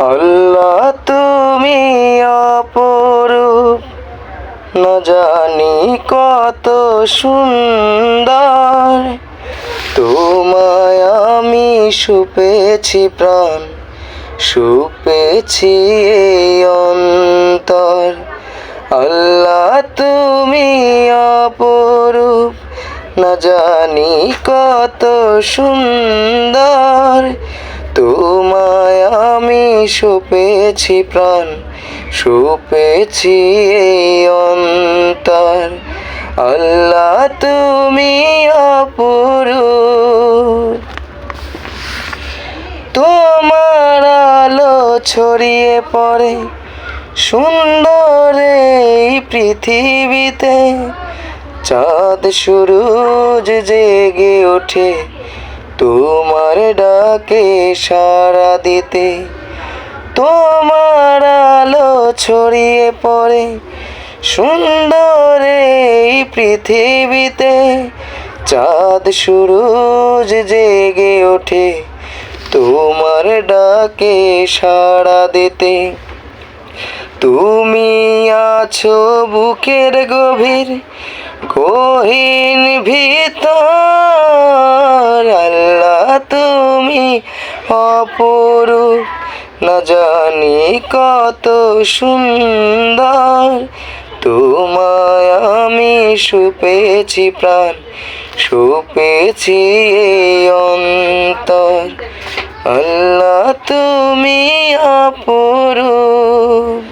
আল্লাহ তুমি অপরূপ, না জানি কত সুন্দর। তোমায় আমি সুপেছি প্রাণ, সুপেছি এই অন্তর। আল্লাহ তুমি অপরূপ, না জানি কত সুন্দর। তোমায় আমি সুপেছি প্রাণ, সুপেছি এই অন্তর। আল্লাহ তুমি অপরূপ। তোমার আলো ছড়িয়ে পড়ে সুন্দর এই পৃথিবীতে, চাঁদ সূরজ জেগে ওঠে তোমার ডাকে সাড়া দিতে। তোমার আলো ছড়িয়ে পড়ে সুন্দর এই পৃথিবীতে, চাঁদ সূরজ জেগে ওঠে তোমার ডাকে সাড়া দিতে। তুমি আছো বুকের গভীর গহীন ভিতর। আল্লাহ তুমি অপরূপ, না জানি কত সুন্দর। তোমায় আমি সুপেছি প্রাণ, সুপেছি এই অন্তর। আল্লাহ তুমি অপরূপ।